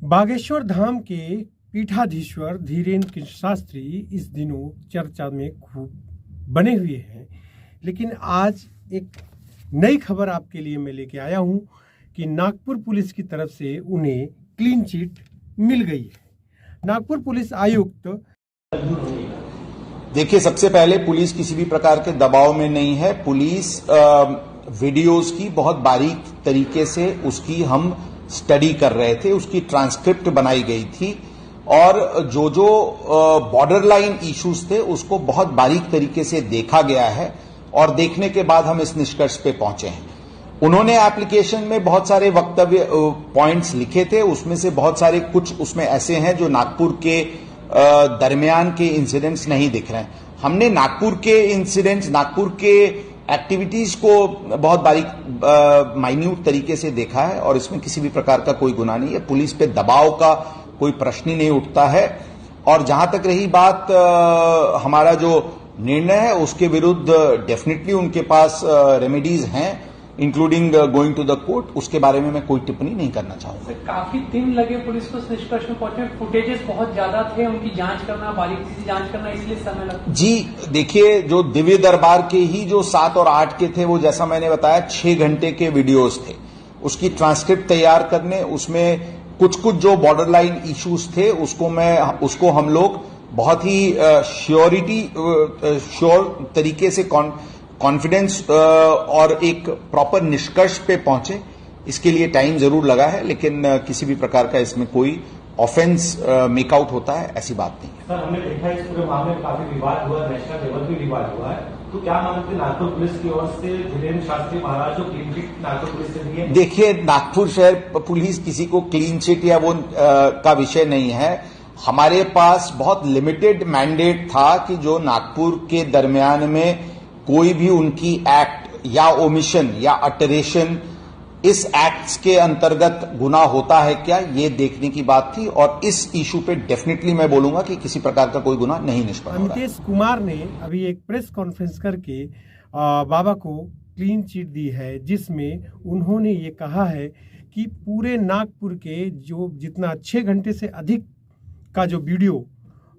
बागेश्वर धाम के पीठाधीश्वर धीरेन्द्र कृष्ण शास्त्री इस दिनों चर्चा में खूब बने हुए हैं, लेकिन आज एक नई खबर आपके लिए मैं लेके आया हूं कि नागपुर पुलिस की तरफ से उन्हें क्लीन चिट मिल गई है। नागपुर पुलिस आयुक्त देखिए, सबसे पहले पुलिस किसी भी प्रकार के दबाव में नहीं है। पुलिस वीडियोस की बहुत बारीक तरीके से उसकी हम स्टडी कर रहे थे, उसकी ट्रांसक्रिप्ट बनाई गई थी और जो बॉर्डर लाइन इश्यूज थे उसको बहुत बारीक तरीके से देखा गया है और देखने के बाद हम इस निष्कर्ष पे पहुंचे हैं। उन्होंने एप्लीकेशन में बहुत सारे वक्तव्य पॉइंट्स लिखे थे, उसमें से बहुत सारे कुछ उसमें ऐसे हैं जो नागपुर के दरमियान के इंसिडेंट्स नहीं दिख रहे हैं। हमने नागपुर के इंसिडेंट्स, नागपुर के एक्टिविटीज को बहुत बारीक माइन्यूट तरीके से देखा है और इसमें किसी भी प्रकार का कोई गुनाह नहीं है। पुलिस पे दबाव का कोई प्रश्न ही नहीं उठता है और जहां तक रही बात हमारा जो निर्णय है उसके विरुद्ध डेफिनेटली उनके पास रेमेडीज हैं, including going to the court. उसके बारे में मैं कोई टिप्पणी नहीं करना चाहूंगा। काफी दिन लगे पुलिस को इस निष्कर्ष में पहुंचने, फुटेजेस बहुत ज्यादा थे, उनकी जांच करना, बारीकी से जांच करना, इसलिए समय लगा। जी देखिए, जो दिव्य दरबार के ही जो 7 और 8 के थे वो जैसा मैंने बताया 6 घंटे के वीडियोस थे। उसकी ट्रांसक्रिप्ट तैयार करने, उसमें कुछ जो बॉर्डर लाइन इश्यूज थे उसको हम लोग बहुत ही श्योर तरीके से कॉन्फिडेंस और एक प्रॉपर निष्कर्ष पे पहुंचे। इसके लिए टाइम जरूर लगा है, लेकिन किसी भी प्रकार का इसमें कोई ऑफेंस मेकआउट होता है ऐसी बात नहीं है। सर, हमने देखा इस पूरे मामले में काफी विवाद हुआ, नेशनल लेवल पे विवाद हुआ है, तो क्या मानते नागपुर पुलिस की ओर से धीरेन्द्र शास्त्री महाराज को क्लीन चिट नागपुर पुलिस से दी है? देखिए, नागपुर शहर पुलिस किसी को क्लीन चिट या वो का विषय नहीं है। हमारे पास बहुत लिमिटेड मैंडेट था कि जो नागपुर के दरमियान में कोई भी उनकी एक्ट या ओमिशन या अल्टरेशन इस एक्ट्स के अंतर्गत गुनाह होता है क्या, ये देखने की बात थी और इस इशू पे डेफिनेटली मैं बोलूंगा कि किसी प्रकार का कोई गुनाह नहीं निष्पन्न हो रहा है। अमितेश कुमार ने अभी एक प्रेस कॉन्फ्रेंस करके बाबा को क्लीन चिट दी है, जिसमें उन्होंने ये कहा है कि पूरे नागपुर के जो जितना 6 घंटे से अधिक का जो वीडियो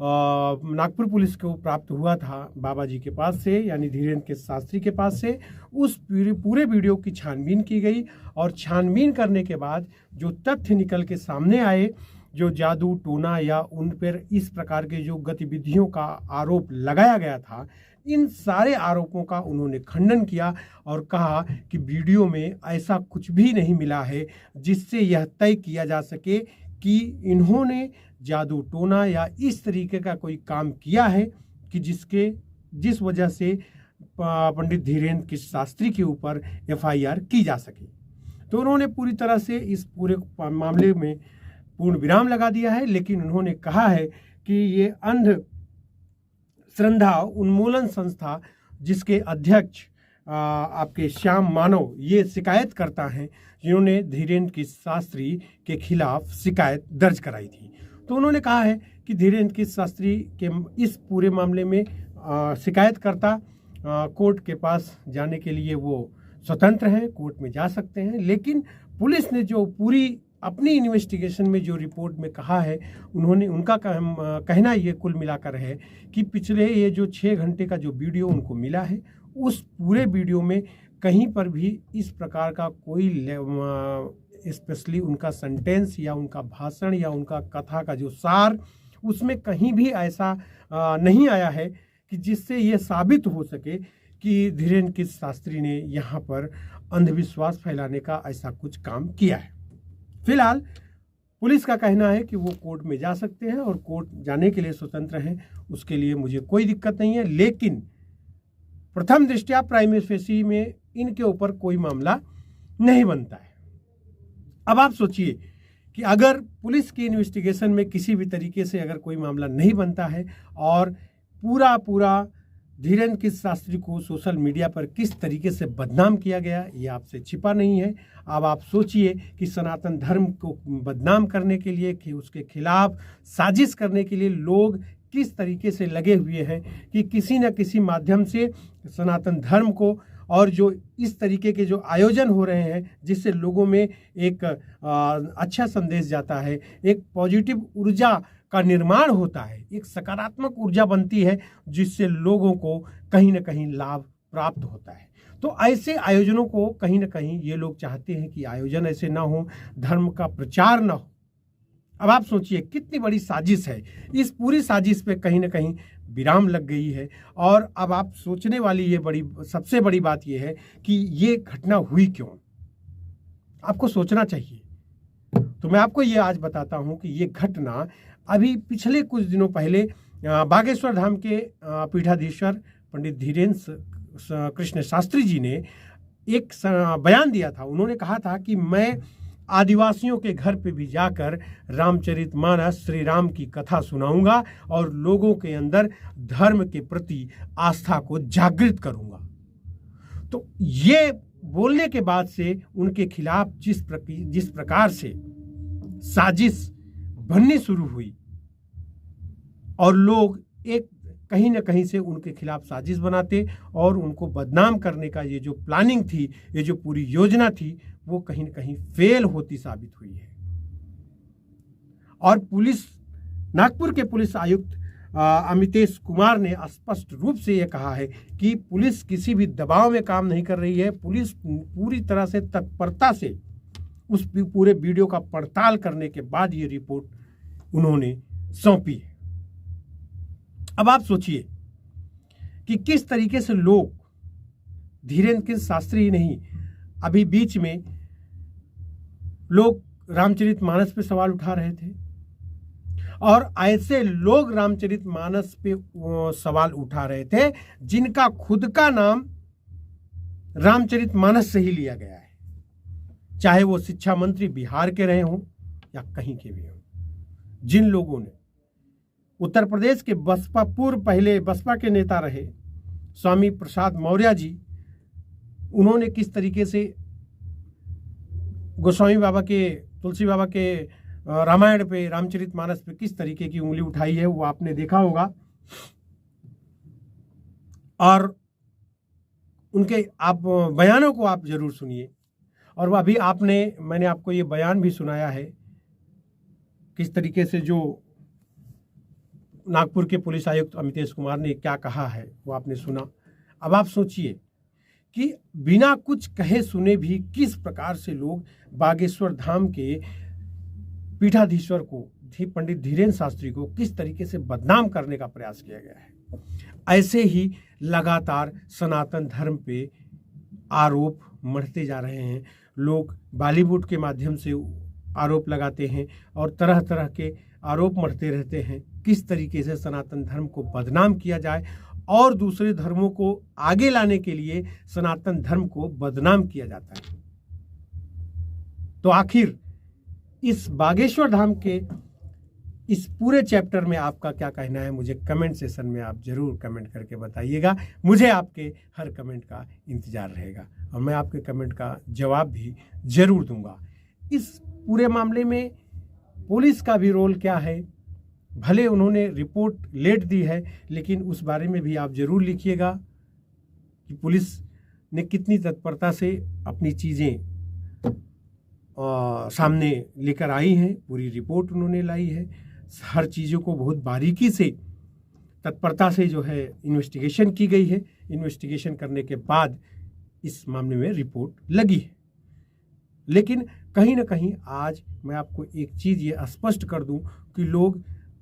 नागपुर पुलिस को प्राप्त हुआ था बाबा जी के पास से, यानी धीरेन्द्र के शास्त्री के पास से, उस पूरे वीडियो की छानबीन की गई और छानबीन करने के बाद जो तथ्य निकल के सामने आए, जो जादू टोना या उन पर इस प्रकार के जो गतिविधियों का आरोप लगाया गया था, इन सारे आरोपों का उन्होंने खंडन किया और कहा कि वीडियो में ऐसा कुछ भी नहीं मिला है जिससे यह तय किया जा सके कि इन्होंने जादू टोना या इस तरीके का कोई काम किया है कि जिस वजह से पंडित धीरेन्द्र कृष्ण शास्त्री के ऊपर एफआईआर की जा सके। तो उन्होंने पूरी तरह से इस पूरे मामले में पूर्ण विराम लगा दिया है, लेकिन उन्होंने कहा है कि ये अंध श्रद्धा उन्मूलन संस्था जिसके अध्यक्ष आपके श्याम मानव ये शिकायत करता है, जिन्होंने धीरेन्द्र कृष्ण शास्त्री के खिलाफ शिकायत दर्ज कराई थी। तो उन्होंने कहा है कि धीरेन्द्र कृष्ण शास्त्री के इस पूरे मामले में शिकायतकर्ता कोर्ट के पास जाने के लिए वो स्वतंत्र हैं, कोर्ट में जा सकते हैं, लेकिन पुलिस ने जो पूरी अपनी इन्वेस्टिगेशन में जो रिपोर्ट में कहा है, उनका कहना ये कुल मिलाकर है कि पिछले ये जो 6 घंटे का जो वीडियो उनको मिला है, उस पूरे वीडियो में कहीं पर भी इस प्रकार का कोई स्पेशली उनका सेंटेंस या उनका भाषण या उनका कथा का जो सार, उसमें कहीं भी ऐसा नहीं आया है कि जिससे ये साबित हो सके कि धीरेन्द्र कृष्ण शास्त्री ने यहाँ पर अंधविश्वास फैलाने का ऐसा कुछ काम किया है। फिलहाल पुलिस का कहना है कि वो कोर्ट में जा सकते हैं और कोर्ट जाने के लिए स्वतंत्र हैं, उसके लिए मुझे कोई दिक्कत नहीं है, लेकिन प्रथम दृष्टया प्राइमरी फेसी में इनके ऊपर कोई मामला नहीं बनता है। अब आप सोचिए कि अगर पुलिस की इन्वेस्टिगेशन में किसी भी तरीके से अगर कोई मामला नहीं बनता है और पूरा धीरेन्द्र कृष्ण शास्त्री को सोशल मीडिया पर किस तरीके से बदनाम किया गया, ये आपसे छिपा नहीं है। अब आप सोचिए कि सनातन धर्म को बदनाम करने के लिए, कि उसके खिलाफ साजिश करने के लिए लोग किस तरीके से लगे हुए हैं कि किसी न किसी माध्यम से सनातन धर्म को और जो इस तरीके के जो आयोजन हो रहे हैं जिससे लोगों में एक अच्छा संदेश जाता है, एक पॉजिटिव ऊर्जा का निर्माण होता है, एक सकारात्मक ऊर्जा बनती है जिससे लोगों को कहीं ना कहीं लाभ प्राप्त होता है। तो ऐसे आयोजनों को कहीं ना कहीं ये लोग चाहते हैं कि आयोजन ऐसे ना हो, धर्म का प्रचार ना हो। अब आप सोचिए कितनी बड़ी साजिश है। इस पूरी साजिश पे कहीं ना कहीं विराम लग गई है। और अब आप सोचने वाली ये सबसे बड़ी बात ये है कि ये घटना हुई क्यों, आपको सोचना चाहिए। तो मैं आपको ये आज बताता हूँ कि ये घटना अभी पिछले कुछ दिनों पहले बागेश्वर धाम के पीठाधीश्वर पंडित धीरेन्द्र कृष्ण शास्त्री जी ने एक बयान दिया था। उन्होंने कहा था कि मैं आदिवासियों के घर पे भी जाकर रामचरितमानस श्री राम की कथा सुनाऊंगा और लोगों के अंदर धर्म के प्रति आस्था को जागृत करूंगा। तो ये बोलने के बाद से उनके खिलाफ जिस प्रकार से साजिश बननी शुरू हुई और लोग एक कहीं ना कहीं से उनके खिलाफ साजिश बनाते और उनको बदनाम करने का ये जो प्लानिंग थी, ये जो पूरी योजना थी, वो कहीं ना कहीं फेल होती साबित हुई है। और नागपुर के पुलिस आयुक्त अमितेश कुमार ने स्पष्ट रूप से ये कहा है कि पुलिस किसी भी दबाव में काम नहीं कर रही है। पुलिस पूरी तरह से तत्परता से उस पूरे वीडियो का पड़ताल करने के बाद ये रिपोर्ट उन्होंने सौंपी है। अब आप सोचिए कि किस तरीके से लोग, धीरेन्द्र कृष्ण शास्त्री ही नहीं, अभी बीच में लोग रामचरितमानस पे सवाल उठा रहे थे और ऐसे लोग रामचरितमानस पे सवाल उठा रहे थे जिनका खुद का नाम रामचरितमानस से ही लिया गया है, चाहे वो शिक्षा मंत्री बिहार के रहे हों या कहीं के भी हों। जिन लोगों ने उत्तर प्रदेश के पहले बसपा के नेता रहे स्वामी प्रसाद मौर्य जी, उन्होंने किस तरीके से गोस्वामी बाबा के, तुलसी बाबा के रामायण पे, रामचरितमानस पे किस तरीके की उंगली उठाई है, वो आपने देखा होगा। और उनके आप बयानों को आप जरूर सुनिए। और वह अभी मैंने आपको ये बयान भी सुनाया है किस तरीके से जो नागपुर के पुलिस आयुक्त अमितेश कुमार ने क्या कहा है, वो आपने सुना। अब आप सोचिए कि बिना कुछ कहे सुने भी किस प्रकार से लोग बागेश्वर धाम के पीठाधीश्वर को, पंडित धीरेन्द्र शास्त्री को किस तरीके से बदनाम करने का प्रयास किया गया है। ऐसे ही लगातार सनातन धर्म पे आरोप मढ़ते जा रहे हैं। लोग बॉलीवुड के माध्यम से आरोप लगाते हैं और तरह तरह के आरोप मढ़ते रहते हैं किस तरीके से सनातन धर्म को बदनाम किया जाए और दूसरे धर्मों को आगे लाने के लिए सनातन धर्म को बदनाम किया जाता है। तो आखिर इस बागेश्वर धाम के इस पूरे चैप्टर में आपका क्या कहना है, मुझे कमेंट सेशन में आप जरूर कमेंट करके बताइएगा। मुझे आपके हर कमेंट का इंतजार रहेगा और मैं आपके कमेंट का जवाब भी जरूर दूंगा। इस पूरे मामले में पुलिस का भी रोल क्या है, भले उन्होंने रिपोर्ट लेट दी है लेकिन उस बारे में भी आप जरूर लिखिएगा कि पुलिस ने कितनी तत्परता से अपनी चीज़ें सामने लेकर आई हैं। पूरी रिपोर्ट उन्होंने लाई है, हर चीज़ों को बहुत बारीकी से, तत्परता से जो है इन्वेस्टिगेशन की गई है। इन्वेस्टिगेशन करने के बाद इस मामले में रिपोर्ट लगी है। लेकिन कहीं ना कहीं आज मैं आपको एक चीज़ ये स्पष्ट कर दूं कि लोग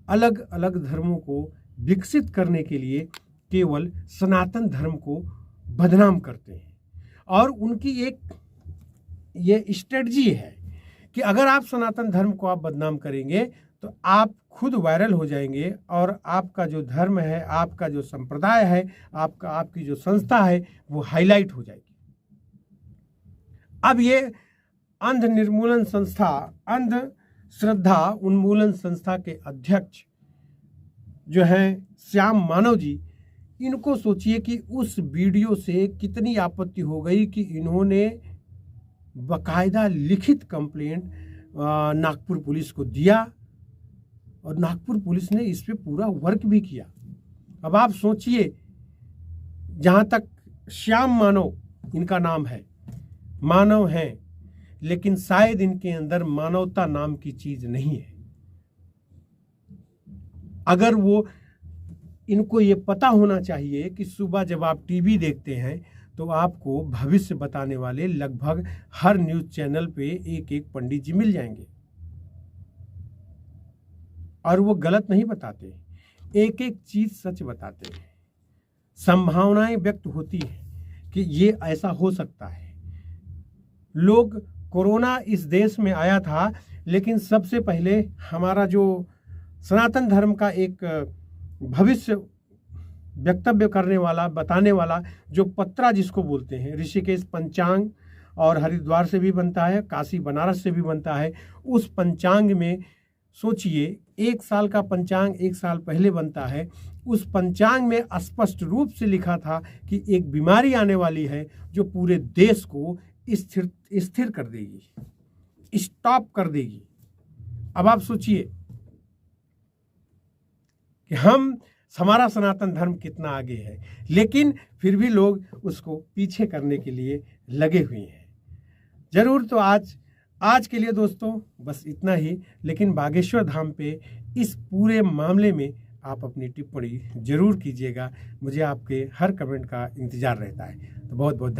अलग अलग धर्मों को विकसित करने के लिए केवल सनातन धर्म को बदनाम करते हैं और उनकी एक ये स्ट्रेटजी है कि अगर आप सनातन धर्म को आप बदनाम करेंगे तो आप खुद वायरल हो जाएंगे और आपका जो धर्म है, आपका जो संप्रदाय है, आपकी जो संस्था है वो हाईलाइट हो जाएगी। अब ये अंध निर्मूलन संस्था, अंध श्रद्धा उन्मूलन संस्था के अध्यक्ष जो हैं श्याम मानव जी, इनको सोचिए कि उस वीडियो से कितनी आपत्ति हो गई कि इन्होंने बाकायदा लिखित कंप्लेंट नागपुर पुलिस को दिया और नागपुर पुलिस ने इस पे पूरा वर्क भी किया। अब आप सोचिए, जहाँ तक श्याम मानव इनका नाम है, मानव हैं, लेकिन शायद इनके अंदर मानवता नाम की चीज नहीं है। अगर वो, इनको ये पता होना चाहिए कि सुबह जब आप टीवी देखते हैं तो आपको भविष्य बताने वाले लगभग हर न्यूज चैनल पे एक एक पंडित जी मिल जाएंगे और वो गलत नहीं बताते, एक एक चीज सच बताते हैं। संभावनाएं व्यक्त होती है कि ये ऐसा हो सकता है। लोग, कोरोना इस देश में आया था, लेकिन सबसे पहले हमारा जो सनातन धर्म का एक भविष्य वक्तव्य करने वाला, बताने वाला, जो पत्रा जिसको बोलते हैं, ऋषिकेश पंचांग और हरिद्वार से भी बनता है, काशी बनारस से भी बनता है। उस पंचांग में सोचिए, 1 साल का पंचांग 1 साल पहले बनता है। उस पंचांग में स्पष्ट रूप से लिखा था कि एक बीमारी आने वाली है जो पूरे देश को स्थिर कर देगी, स्टॉप कर देगी। अब आप सोचिए कि हमारा सनातन धर्म कितना आगे है, लेकिन फिर भी लोग उसको पीछे करने के लिए लगे हुए हैं। जरूर, तो आज के लिए दोस्तों बस इतना ही, लेकिन बागेश्वर धाम पे इस पूरे मामले में आप अपनी टिप्पणी जरूर कीजिएगा। मुझे आपके हर कमेंट का इंतजार रहता है। तो बहुत बहुत धन्यवाद।